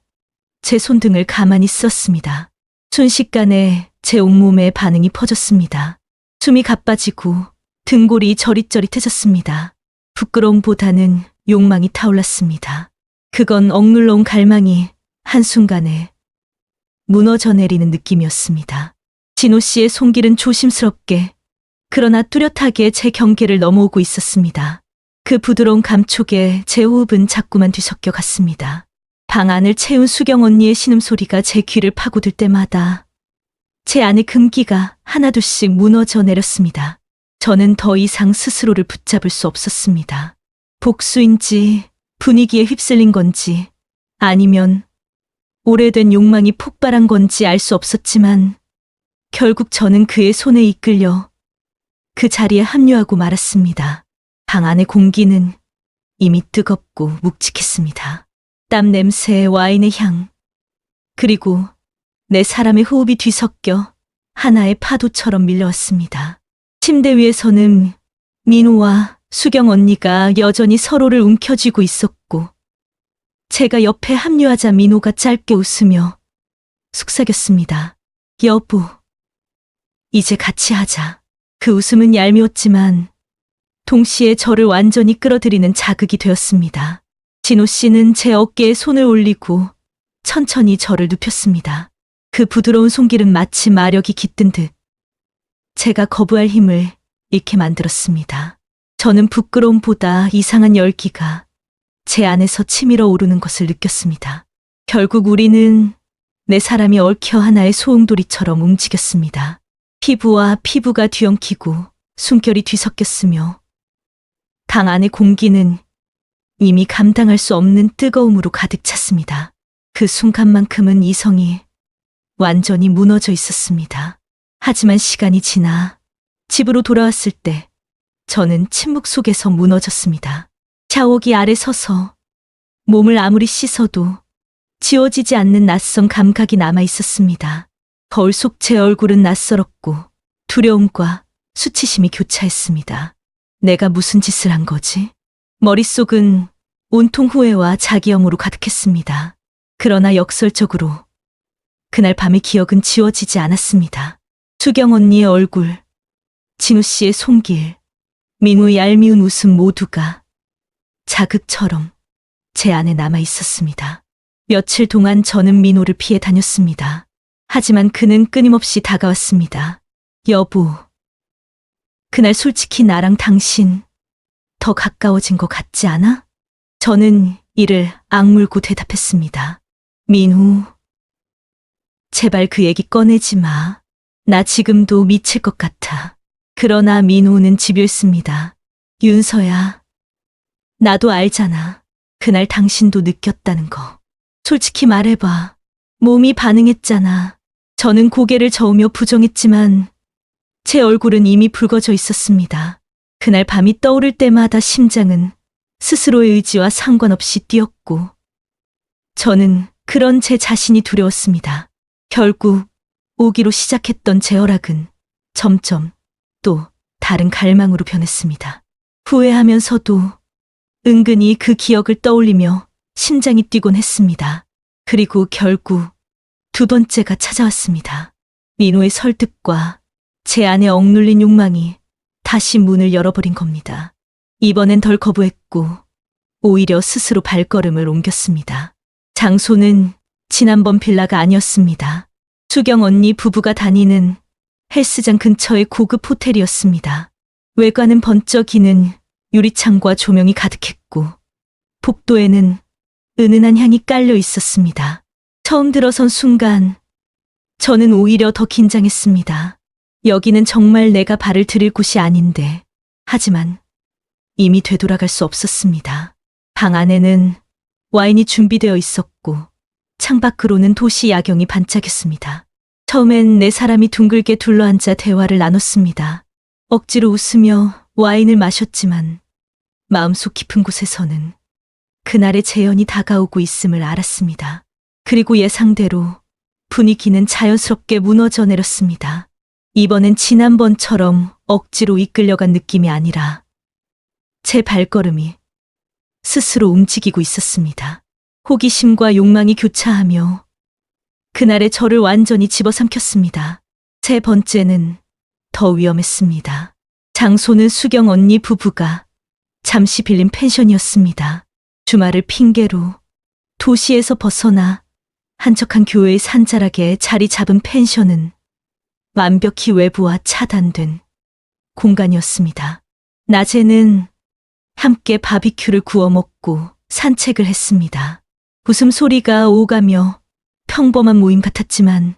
제 손등을 가만히 썼습니다. 순식간에 제 온몸에 반응이 퍼졌습니다. 숨이 가빠지고 등골이 저릿저릿해졌습니다. 부끄러움보다는 욕망이 타올랐습니다. 그건 억눌러온 갈망이 한순간에 무너져 내리는 느낌이었습니다. 진호 씨의 손길은 조심스럽게 그러나 뚜렷하게 제 경계를 넘어오고 있었습니다. 그 부드러운 감촉에 제 호흡은 자꾸만 뒤섞여 갔습니다. 방 안을 채운 수경 언니의 신음소리가 제 귀를 파고들 때마다 제 안의 금기가 하나둘씩 무너져 내렸습니다. 저는 더 이상 스스로를 붙잡을 수 없었습니다. 복수인지 분위기에 휩쓸린 건지 아니면 오래된 욕망이 폭발한 건지 알 수 없었지만 결국 저는 그의 손에 이끌려 그 자리에 합류하고 말았습니다. 방 안의 공기는 이미 뜨겁고 묵직했습니다. 땀 냄새, 와인의 향, 그리고 내 사람의 호흡이 뒤섞여 하나의 파도처럼 밀려왔습니다. 침대 위에서는 민호와 수경 언니가 여전히 서로를 움켜쥐고 있었고 제가 옆에 합류하자 민호가 짧게 웃으며 속삭였습니다. 여보, 이제 같이 하자. 그 웃음은 얄미웠지만 동시에 저를 완전히 끌어들이는 자극이 되었습니다. 진호 씨는 제 어깨에 손을 올리고 천천히 저를 눕혔습니다. 그 부드러운 손길은 마치 마력이 깃든 듯 제가 거부할 힘을 잃게 만들었습니다. 저는 부끄러움보다 이상한 열기가 제 안에서 치밀어 오르는 것을 느꼈습니다. 결국 우리는 내 사람이 얽혀 하나의 소용돌이처럼 움직였습니다. 피부와 피부가 뒤엉키고 숨결이 뒤섞였으며 방 안의 공기는 이미 감당할 수 없는 뜨거움으로 가득 찼습니다. 그 순간만큼은 이성이 완전히 무너져 있었습니다. 하지만 시간이 지나 집으로 돌아왔을 때 저는 침묵 속에서 무너졌습니다. 샤워기 아래 서서 몸을 아무리 씻어도 지워지지 않는 낯선 감각이 남아 있었습니다. 거울 속 제 얼굴은 낯설었고 두려움과 수치심이 교차했습니다. 내가 무슨 짓을 한 거지? 머릿속은 온통 후회와 자기혐오로 가득했습니다. 그러나 역설적으로 그날 밤의 기억은 지워지지 않았습니다. 수경 언니의 얼굴, 진우 씨의 손길, 민우의 얄미운 웃음 모두가 자극처럼 제 안에 남아 있었습니다. 며칠 동안 저는 민호를 피해 다녔습니다. 하지만 그는 끊임없이 다가왔습니다. 여보, 그날 솔직히 나랑 당신 더 가까워진 것 같지 않아? 저는 이를 악물고 대답했습니다. 민우, 제발 그 얘기 꺼내지 마. 나 지금도 미칠 것 같아. 그러나 민호는 집요했습니다. 윤서야, 나도 알잖아. 그날 당신도 느꼈다는 거. 솔직히 말해봐. 몸이 반응했잖아. 저는 고개를 저으며 부정했지만 제 얼굴은 이미 붉어져 있었습니다. 그날 밤이 떠오를 때마다 심장은 스스로의 의지와 상관없이 뛰었고 저는 그런 제 자신이 두려웠습니다. 결국 오기로 시작했던 제 허락은 점점 또 다른 갈망으로 변했습니다. 후회하면서도 은근히 그 기억을 떠올리며 심장이 뛰곤 했습니다. 그리고 결국 두 번째가 찾아왔습니다. 민호의 설득과 제 안에 억눌린 욕망이 다시 문을 열어버린 겁니다. 이번엔 덜 거부했고 오히려 스스로 발걸음을 옮겼습니다. 장소는 지난번 빌라가 아니었습니다. 수경 언니 부부가 다니는 헬스장 근처의 고급 호텔이었습니다. 외관은 번쩍이는 유리창과 조명이 가득했고 복도에는 은은한 향이 깔려 있었습니다. 처음 들어선 순간 저는 오히려 더 긴장했습니다. 여기는 정말 내가 발을 들일 곳이 아닌데 하지만 이미 되돌아갈 수 없었습니다. 방 안에는 와인이 준비되어 있었고 창밖으로는 도시 야경이 반짝였습니다. 처음엔 네 사람이 둥글게 둘러앉아 대화를 나눴습니다. 억지로 웃으며 와인을 마셨지만 마음속 깊은 곳에서는 그날의 재현이 다가오고 있음을 알았습니다. 그리고 예상대로 분위기는 자연스럽게 무너져 내렸습니다. 이번엔 지난번처럼 억지로 이끌려간 느낌이 아니라 제 발걸음이 스스로 움직이고 있었습니다. 호기심과 욕망이 교차하며 그날의 저를 완전히 집어삼켰습니다. 세 번째는 더 위험했습니다. 장소는 수경 언니 부부가 잠시 빌린 펜션이었습니다. 주말을 핑계로 도시에서 벗어나 한적한 교외의 산자락에 자리 잡은 펜션은 완벽히 외부와 차단된 공간이었습니다. 낮에는 함께 바비큐를 구워 먹고 산책을 했습니다. 웃음소리가 오가며 평범한 모임 같았지만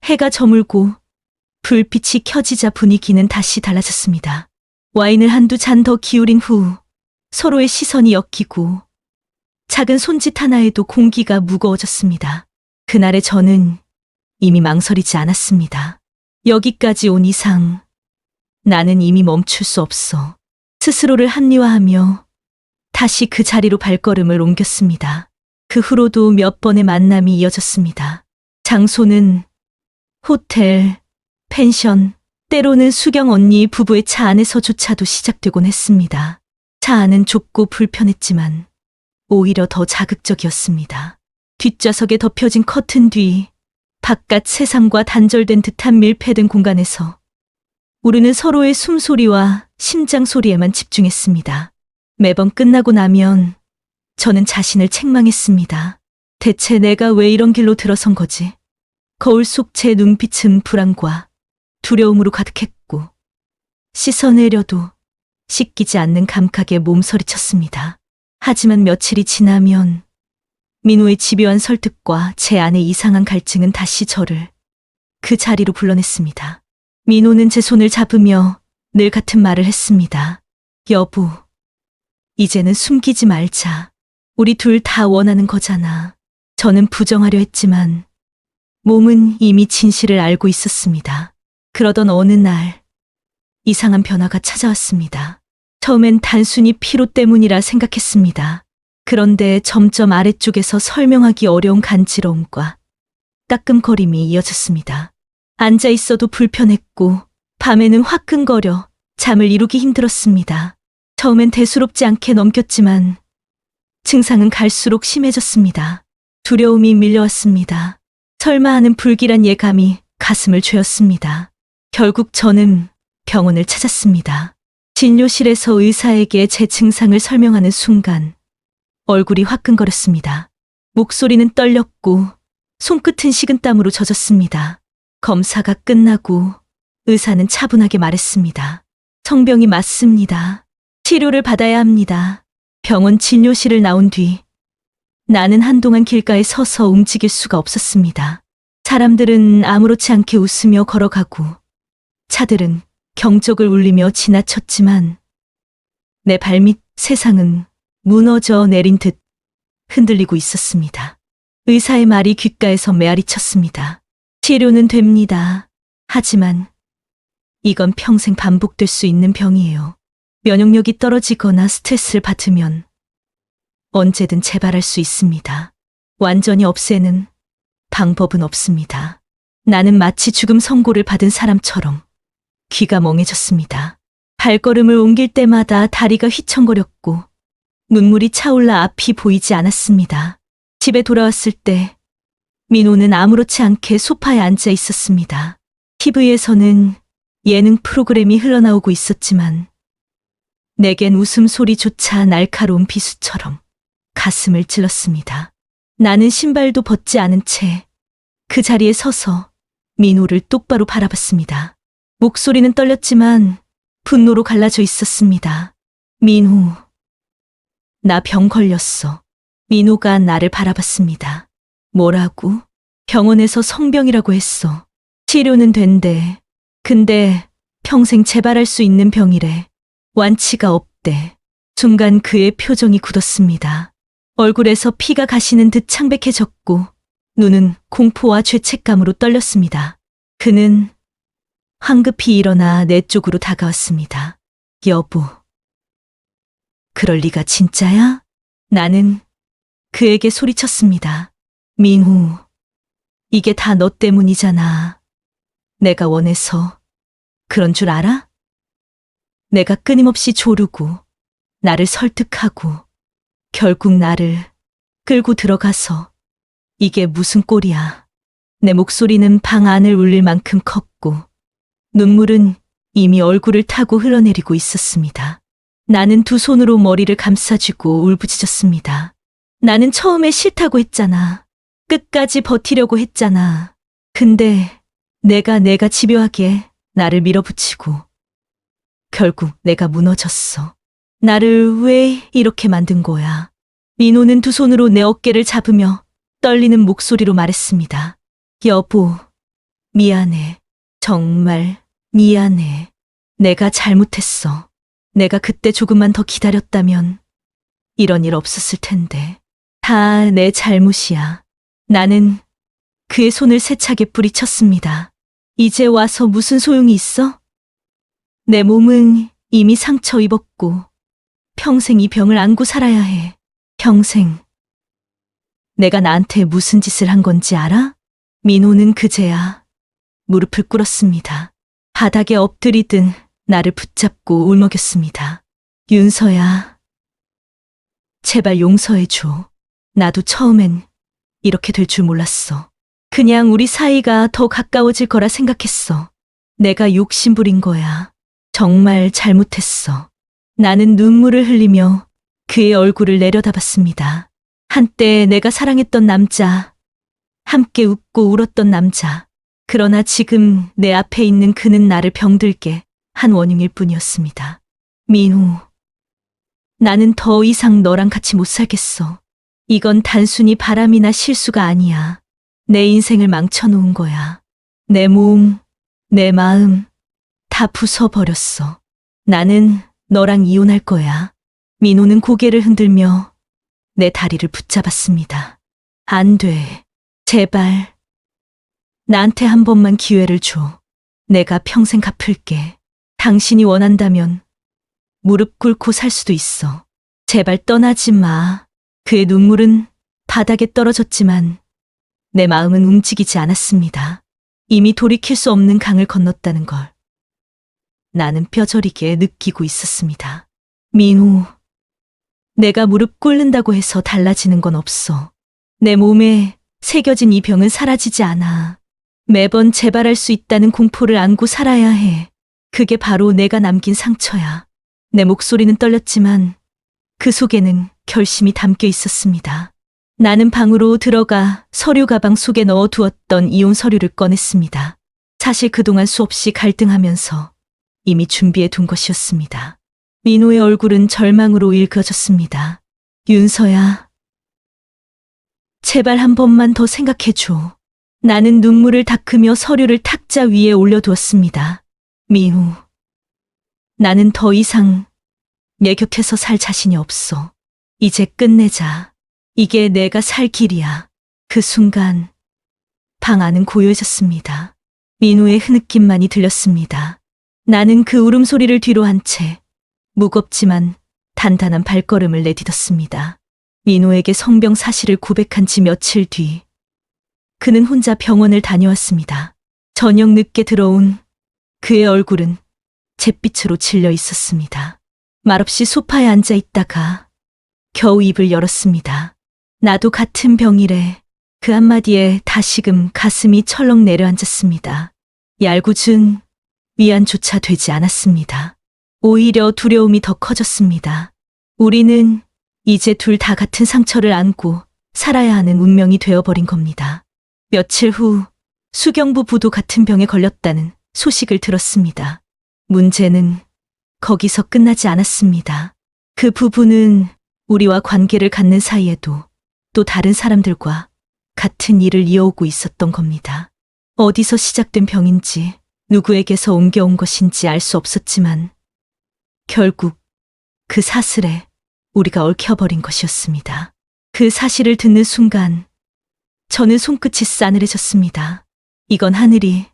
해가 저물고 불빛이 켜지자 분위기는 다시 달라졌습니다. 와인을 한두 잔 더 기울인 후 서로의 시선이 엮이고 작은 손짓 하나에도 공기가 무거워졌습니다. 그날의 저는 이미 망설이지 않았습니다. 여기까지 온 이상 나는 이미 멈출 수 없어. 스스로를 합리화하며 다시 그 자리로 발걸음을 옮겼습니다. 그 후로도 몇 번의 만남이 이어졌습니다. 장소는 호텔, 펜션, 때로는 수경 언니 부부의 차 안에서조차도 시작되곤 했습니다. 차 안은 좁고 불편했지만 오히려 더 자극적이었습니다. 뒷좌석에 덮여진 커튼 뒤 바깥 세상과 단절된 듯한 밀폐된 공간에서 우리는 서로의 숨소리와 심장 소리에만 집중했습니다. 매번 끝나고 나면 저는 자신을 책망했습니다. 대체 내가 왜 이런 길로 들어선 거지? 거울 속 제 눈빛은 불안과 두려움으로 가득했고 씻어내려도 씻기지 않는 감각에 몸서리쳤습니다. 하지만 며칠이 지나면 민호의 집요한 설득과 제 안의 이상한 갈증은 다시 저를 그 자리로 불러냈습니다. 민호는 제 손을 잡으며 늘 같은 말을 했습니다. 여보, 이제는 숨기지 말자. 우리 둘 다 원하는 거잖아. 저는 부정하려 했지만 몸은 이미 진실을 알고 있었습니다. 그러던 어느 날 이상한 변화가 찾아왔습니다. 처음엔 단순히 피로 때문이라 생각했습니다. 그런데 점점 아래쪽에서 설명하기 어려운 간지러움과 따끔거림이 이어졌습니다. 앉아 있어도 불편했고 밤에는 화끈거려 잠을 이루기 힘들었습니다. 처음엔 대수롭지 않게 넘겼지만 증상은 갈수록 심해졌습니다. 두려움이 밀려왔습니다. 설마 하는 불길한 예감이 가슴을 죄었습니다. 결국 저는 병원을 찾았습니다. 진료실에서 의사에게 제 증상을 설명하는 순간 얼굴이 화끈거렸습니다. 목소리는 떨렸고 손끝은 식은땀으로 젖었습니다. 검사가 끝나고 의사는 차분하게 말했습니다. 성병이 맞습니다. 치료를 받아야 합니다. 병원 진료실을 나온 뒤 나는 한동안 길가에 서서 움직일 수가 없었습니다. 사람들은 아무렇지 않게 웃으며 걸어가고 차들은 경적을 울리며 지나쳤지만 내 발밑 세상은 무너져 내린 듯 흔들리고 있었습니다. 의사의 말이 귓가에서 메아리 쳤습니다. 치료는 됩니다. 하지만 이건 평생 반복될 수 있는 병이에요. 면역력이 떨어지거나 스트레스를 받으면 언제든 재발할 수 있습니다. 완전히 없애는 방법은 없습니다. 나는 마치 죽음 선고를 받은 사람처럼 귀가 멍해졌습니다. 발걸음을 옮길 때마다 다리가 휘청거렸고 눈물이 차올라 앞이 보이지 않았습니다. 집에 돌아왔을 때 민호는 아무렇지 않게 소파에 앉아 있었습니다. TV에서는 예능 프로그램이 흘러나오고 있었지만 내겐 웃음소리조차 날카로운 비수처럼 가슴을 찔렀습니다. 나는 신발도 벗지 않은 채 그 자리에 서서 민호를 똑바로 바라봤습니다. 목소리는 떨렸지만 분노로 갈라져 있었습니다. 민호, 나 병 걸렸어. 민호가 나를 바라봤습니다. 뭐라고? 병원에서 성병이라고 했어. 치료는 된대. 근데 평생 재발할 수 있는 병이래. 완치가 없대. 순간 그의 표정이 굳었습니다. 얼굴에서 피가 가시는 듯 창백해졌고 눈은 공포와 죄책감으로 떨렸습니다. 그는 황급히 일어나 내 쪽으로 다가왔습니다. 여보, 그럴 리가 진짜야? 나는 그에게 소리쳤습니다. 민호, 이게 다 너 때문이잖아. 내가 원해서 그런 줄 알아? 내가 끊임없이 조르고 나를 설득하고 결국 나를 끌고 들어가서 이게 무슨 꼴이야. 내 목소리는 방 안을 울릴 만큼 컸고 눈물은 이미 얼굴을 타고 흘러내리고 있었습니다. 나는 두 손으로 머리를 감싸쥐고 울부짖었습니다. 나는 처음에 싫다고 했잖아. 끝까지 버티려고 했잖아. 근데 내가 집요하게 나를 밀어붙이고 결국 내가 무너졌어. 나를 왜 이렇게 만든 거야? 민호는 두 손으로 내 어깨를 잡으며 떨리는 목소리로 말했습니다. 여보, 미안해. 정말 미안해. 내가 잘못했어. 내가 그때 조금만 더 기다렸다면 이런 일 없었을 텐데. 다 내 잘못이야. 나는 그의 손을 세차게 뿌리쳤습니다. 이제 와서 무슨 소용이 있어? 내 몸은 이미 상처 입었고 평생 이 병을 안고 살아야 해. 평생. 내가 나한테 무슨 짓을 한 건지 알아? 민호는 그제야 무릎을 꿇었습니다. 바닥에 엎드리듯 나를 붙잡고 울먹였습니다. 윤서야, 제발 용서해줘. 나도 처음엔 이렇게 될 줄 몰랐어. 그냥 우리 사이가 더 가까워질 거라 생각했어. 내가 욕심부린 거야. 정말 잘못했어. 나는 눈물을 흘리며 그의 얼굴을 내려다봤습니다. 한때 내가 사랑했던 남자, 함께 웃고 울었던 남자. 그러나 지금 내 앞에 있는 그는 나를 병들게 한 원흉일 뿐이었습니다. 민호, 나는 더 이상 너랑 같이 못 살겠어. 이건 단순히 바람이나 실수가 아니야. 내 인생을 망쳐놓은 거야. 내 몸, 내 마음 다 부숴버렸어. 나는 너랑 이혼할 거야. 민호는 고개를 흔들며 내 다리를 붙잡았습니다. 안 돼. 제발. 나한테 한 번만 기회를 줘. 내가 평생 갚을게. 당신이 원한다면 무릎 꿇고 살 수도 있어. 제발 떠나지 마. 그의 눈물은 바닥에 떨어졌지만 내 마음은 움직이지 않았습니다. 이미 돌이킬 수 없는 강을 건넜다는 걸 나는 뼈저리게 느끼고 있었습니다. 민호, 내가 무릎 꿇는다고 해서 달라지는 건 없어. 내 몸에 새겨진 이 병은 사라지지 않아. 매번 재발할 수 있다는 공포를 안고 살아야 해. 그게 바로 내가 남긴 상처야. 내 목소리는 떨렸지만 그 속에는 결심이 담겨 있었습니다. 나는 방으로 들어가 서류 가방 속에 넣어두었던 이혼 서류를 꺼냈습니다. 사실 그동안 수없이 갈등하면서 이미 준비해 둔 것이었습니다. 민호의 얼굴은 절망으로 일그러졌습니다. 윤서야, 제발 한 번만 더 생각해줘. 나는 눈물을 닦으며 서류를 탁자 위에 올려두었습니다. 민호, 나는 더 이상 내 곁에서 살 자신이 없어. 이제 끝내자. 이게 내가 살 길이야. 그 순간 방 안은 고요해졌습니다. 민호의 흐느낌만이 들렸습니다. 나는 그 울음소리를 뒤로 한 채 무겁지만 단단한 발걸음을 내딛었습니다. 민호에게 성병 사실을 고백한 지 며칠 뒤 그는 혼자 병원을 다녀왔습니다. 저녁 늦게 들어온 그의 얼굴은 잿빛으로 질려 있었습니다. 말없이 소파에 앉아 있다가 겨우 입을 열었습니다. 나도 같은 병이래. 그 한마디에 다시금 가슴이 철렁 내려앉았습니다. 얄궂은 위안조차 되지 않았습니다. 오히려 두려움이 더 커졌습니다. 우리는 이제 둘 다 같은 상처를 안고 살아야 하는 운명이 되어버린 겁니다. 며칠 후 수경부 부도 같은 병에 걸렸다는 소식을 들었습니다. 문제는 거기서 끝나지 않았습니다. 그 부부는 우리와 관계를 갖는 사이에도 또 다른 사람들과 같은 일을 이어오고 있었던 겁니다. 어디서 시작된 병인지 누구에게서 옮겨온 것인지 알 수 없었지만 결국 그 사슬에 우리가 얽혀버린 것이었습니다. 그 사실을 듣는 순간 저는 손끝이 싸늘해졌습니다. 이건 하늘이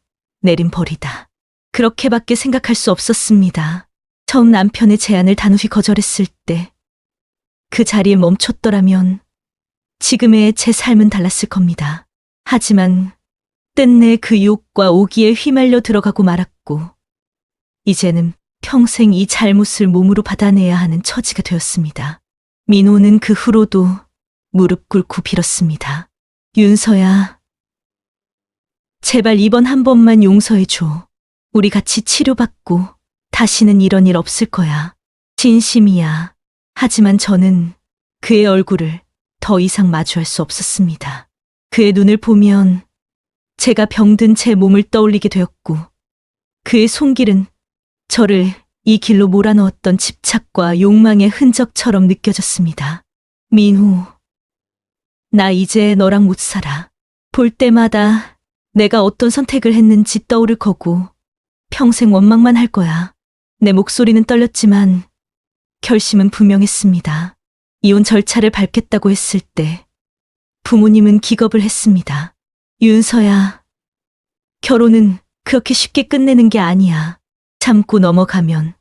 내린 벌이다. 그렇게밖에 생각할 수 없었습니다. 처음 남편의 제안을 단호히 거절했을 때 그 자리에 멈췄더라면 지금의 제 삶은 달랐을 겁니다. 하지만 끝내 그 유혹과 오기에 휘말려 들어가고 말았고 이제는 평생 이 잘못을 몸으로 받아내야 하는 처지가 되었습니다. 민호는 그 후로도 무릎 꿇고 빌었습니다. 윤서야, 제발 이번 한 번만 용서해줘. 우리 같이 치료받고 다시는 이런 일 없을 거야. 진심이야. 하지만 저는 그의 얼굴을 더 이상 마주할 수 없었습니다. 그의 눈을 보면 제가 병든 제 몸을 떠올리게 되었고 그의 손길은 저를 이 길로 몰아넣었던 집착과 욕망의 흔적처럼 느껴졌습니다. 민호, 나 이제 너랑 못 살아. 볼 때마다 내가 어떤 선택을 했는지 떠오를 거고 평생 원망만 할 거야. 내 목소리는 떨렸지만 결심은 분명했습니다. 이혼 절차를 밟겠다고 했을 때 부모님은 기겁을 했습니다. 윤서야, 결혼은 그렇게 쉽게 끝내는 게 아니야. 참고 넘어가면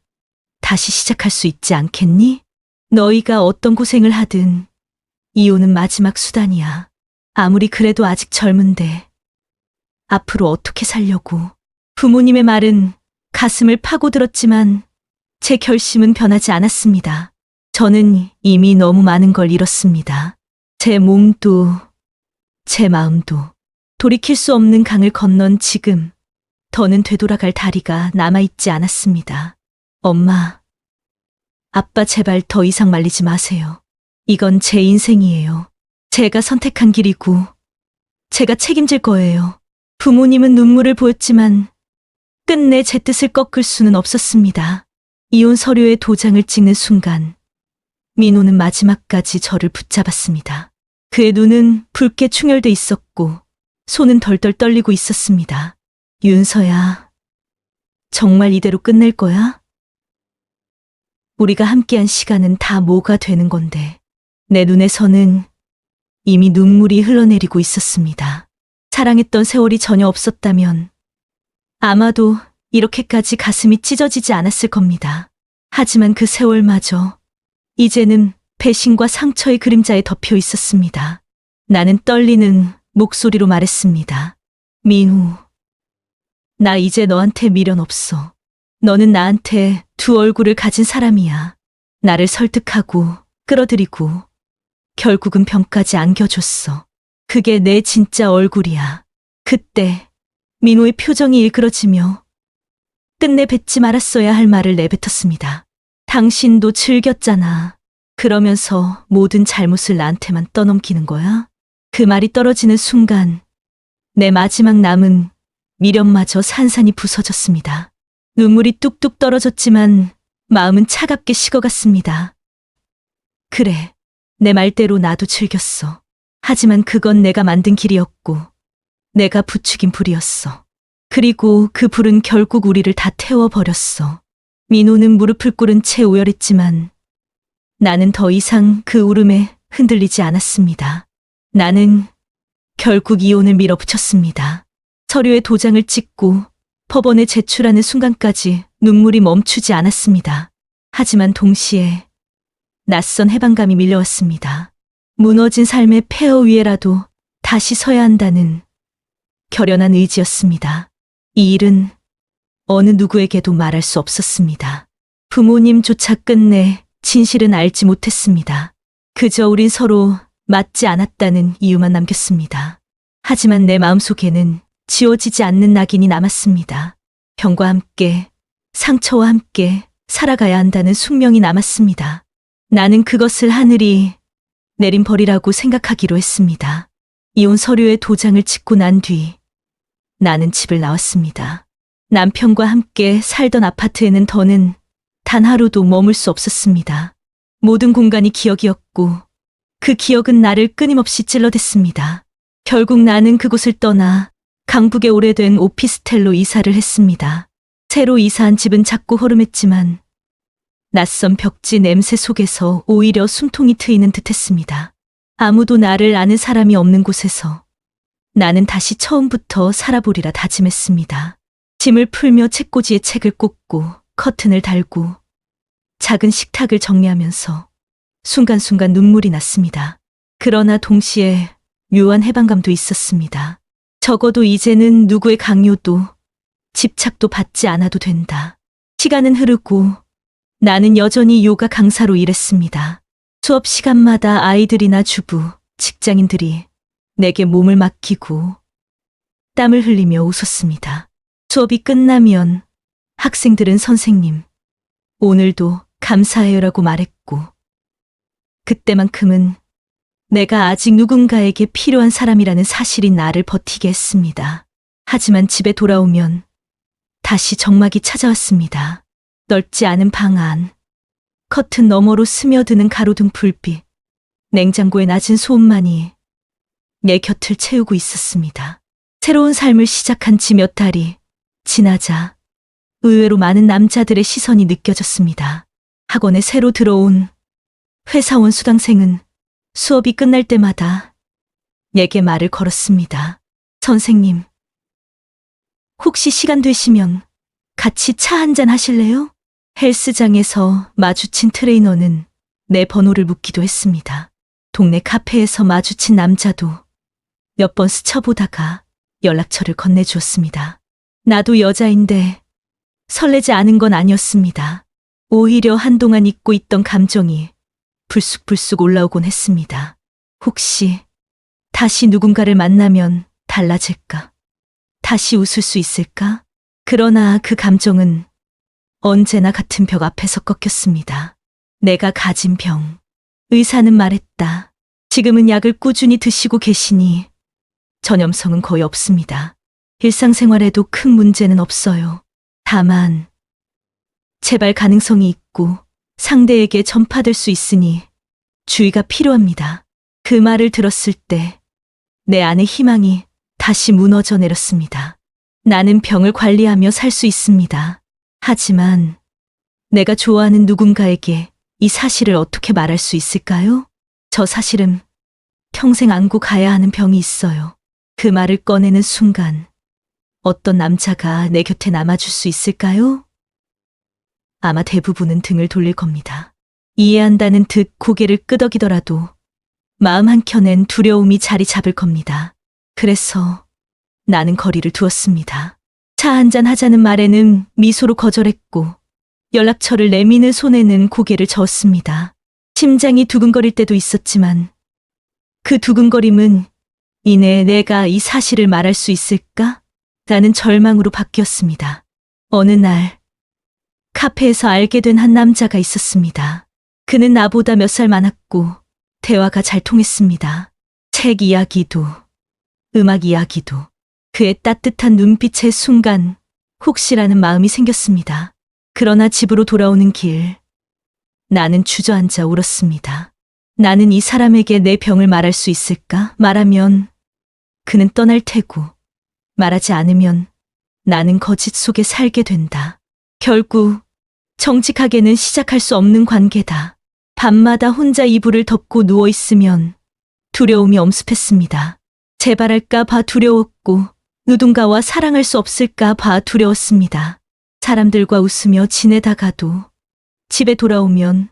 다시 시작할 수 있지 않겠니? 너희가 어떤 고생을 하든 이혼은 마지막 수단이야. 아무리 그래도 아직 젊은데 앞으로 어떻게 살려고. 부모님의 말은 가슴을 파고들었지만 제 결심은 변하지 않았습니다. 저는 이미 너무 많은 걸 잃었습니다. 제 몸도 제 마음도. 돌이킬 수 없는 강을 건넌 지금 더는 되돌아갈 다리가 남아있지 않았습니다. 엄마, 아빠 제발 더 이상 말리지 마세요. 이건 제 인생이에요. 제가 선택한 길이고 제가 책임질 거예요. 부모님은 눈물을 보였지만 끝내 제 뜻을 꺾을 수는 없었습니다. 이혼 서류에 도장을 찍는 순간 민호는 마지막까지 저를 붙잡았습니다. 그의 눈은 붉게 충혈돼 있었고 손은 덜덜 떨리고 있었습니다. 윤서야, 정말 이대로 끝낼 거야? 우리가 함께한 시간은 다 뭐가 되는 건데. 내 눈에서는 이미 눈물이 흘러내리고 있었습니다. 사랑했던 세월이 전혀 없었다면 아마도 이렇게까지 가슴이 찢어지지 않았을 겁니다. 하지만 그 세월마저 이제는 배신과 상처의 그림자에 덮여 있었습니다. 나는 떨리는 목소리로 말했습니다. 민우, 나 이제 너한테 미련 없어. 너는 나한테 두 얼굴을 가진 사람이야. 나를 설득하고 끌어들이고 결국은 병까지 안겨줬어. 그게 내 진짜 얼굴이야. 그때 민호의 표정이 일그러지며 끝내 뱉지 말았어야 할 말을 내뱉었습니다. 당신도 즐겼잖아. 그러면서 모든 잘못을 나한테만 떠넘기는 거야? 그 말이 떨어지는 순간 내 마지막 남은 미련마저 산산이 부서졌습니다. 눈물이 뚝뚝 떨어졌지만 마음은 차갑게 식어갔습니다. 그래, 내 말대로 나도 즐겼어. 하지만 그건 내가 만든 길이었고 내가 부추긴 불이었어. 그리고 그 불은 결국 우리를 다 태워버렸어. 민호는 무릎을 꿇은 채 오열했지만 나는 더 이상 그 울음에 흔들리지 않았습니다. 나는 결국 이혼을 밀어붙였습니다. 서류에 도장을 찍고 법원에 제출하는 순간까지 눈물이 멈추지 않았습니다. 하지만 동시에 낯선 해방감이 밀려왔습니다. 무너진 삶의 폐허 위에라도 다시 서야 한다는 결연한 의지였습니다. 이 일은 어느 누구에게도 말할 수 없었습니다. 부모님조차 끝내 진실은 알지 못했습니다. 그저 우린 서로 맞지 않았다는 이유만 남겼습니다. 하지만 내 마음속에는 지워지지 않는 낙인이 남았습니다. 병과 함께, 상처와 함께 살아가야 한다는 숙명이 남았습니다. 나는 그것을 하늘이 내린 벌이라고 생각하기로 했습니다. 이혼 서류에 도장을 찍고 난 뒤 나는 집을 나왔습니다. 남편과 함께 살던 아파트에는 더는 단 하루도 머물 수 없었습니다. 모든 공간이 기억이었고 그 기억은 나를 끊임없이 찔러댔습니다. 결국 나는 그곳을 떠나 강북의 오래된 오피스텔로 이사를 했습니다. 새로 이사한 집은 작고 허름했지만 낯선 벽지 냄새 속에서 오히려 숨통이 트이는 듯했습니다. 아무도 나를 아는 사람이 없는 곳에서 나는 다시 처음부터 살아보리라 다짐했습니다. 짐을 풀며 책꽂이에 책을 꽂고 커튼을 달고 작은 식탁을 정리하면서 순간순간 눈물이 났습니다. 그러나 동시에 묘한 해방감도 있었습니다. 적어도 이제는 누구의 강요도 집착도 받지 않아도 된다. 시간은 흐르고 나는 여전히 요가 강사로 일했습니다. 수업 시간마다 아이들이나 주부, 직장인들이 내게 몸을 맡기고 땀을 흘리며 웃었습니다. 수업이 끝나면 학생들은 선생님, 오늘도 감사해요라고 말했고 그때만큼은 내가 아직 누군가에게 필요한 사람이라는 사실이 나를 버티게 했습니다. 하지만 집에 돌아오면 다시 적막이 찾아왔습니다. 넓지 않은 방 안, 커튼 너머로 스며드는 가로등 불빛, 냉장고의 낮은 소음만이 내 곁을 채우고 있었습니다. 새로운 삶을 시작한 지 몇 달이 지나자 의외로 많은 남자들의 시선이 느껴졌습니다. 학원에 새로 들어온 회사원 수강생은 수업이 끝날 때마다 내게 말을 걸었습니다. 선생님, 혹시 시간 되시면 같이 차 한잔 하실래요? 헬스장에서 마주친 트레이너는 내 번호를 묻기도 했습니다. 동네 카페에서 마주친 남자도 몇 번 스쳐보다가 연락처를 건네주었습니다. 나도 여자인데 설레지 않은 건 아니었습니다. 오히려 한동안 잊고 있던 감정이 불쑥불쑥 올라오곤 했습니다. 혹시 다시 누군가를 만나면 달라질까? 다시 웃을 수 있을까? 그러나 그 감정은 언제나 같은 벽 앞에서 꺾였습니다. 내가 가진 병. 의사는 말했다. 지금은 약을 꾸준히 드시고 계시니 전염성은 거의 없습니다. 일상생활에도 큰 문제는 없어요. 다만 재발 가능성이 있고 상대에게 전파될 수 있으니 주의가 필요합니다. 그 말을 들었을 때 내 안의 희망이 다시 무너져 내렸습니다. 나는 병을 관리하며 살 수 있습니다. 하지만 내가 좋아하는 누군가에게 이 사실을 어떻게 말할 수 있을까요? 저 사실은 평생 안고 가야 하는 병이 있어요. 그 말을 꺼내는 순간 어떤 남자가 내 곁에 남아줄 수 있을까요? 아마 대부분은 등을 돌릴 겁니다. 이해한다는 듯 고개를 끄덕이더라도 마음 한켠엔 두려움이 자리 잡을 겁니다. 그래서 나는 거리를 두었습니다. 차 한잔 하자는 말에는 미소로 거절했고 연락처를 내미는 손에는 고개를 저었습니다. 심장이 두근거릴 때도 있었지만 그 두근거림은 이내 내가 이 사실을 말할 수 있을까? 라는 절망으로 바뀌었습니다. 어느 날 카페에서 알게 된 한 남자가 있었습니다. 그는 나보다 몇 살 많았고 대화가 잘 통했습니다. 책 이야기도 음악 이야기도. 그의 따뜻한 눈빛의 순간 혹시라는 마음이 생겼습니다. 그러나 집으로 돌아오는 길 나는 주저앉아 울었습니다. 나는 이 사람에게 내 병을 말할 수 있을까? 말하면 그는 떠날 테고 말하지 않으면 나는 거짓 속에 살게 된다. 결국 정직하게는 시작할 수 없는 관계다. 밤마다 혼자 이불을 덮고 누워있으면 두려움이 엄습했습니다. 재발할까 봐 두려웠고 누군가와 사랑할 수 없을까 봐 두려웠습니다. 사람들과 웃으며 지내다가도 집에 돌아오면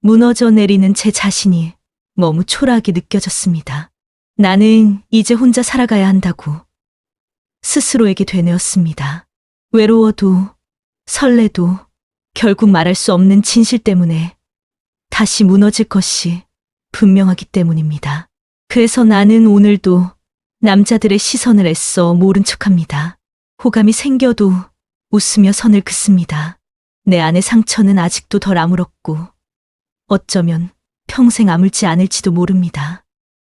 무너져 내리는 제 자신이 너무 초라하게 느껴졌습니다. 나는 이제 혼자 살아가야 한다고 스스로에게 되뇌었습니다. 외로워도 설레도 결국 말할 수 없는 진실 때문에 다시 무너질 것이 분명하기 때문입니다. 그래서 나는 오늘도 남자들의 시선을 애써 모른 척합니다. 호감이 생겨도 웃으며 선을 긋습니다. 내 안의 상처는 아직도 덜 아물었고 어쩌면 평생 아물지 않을지도 모릅니다.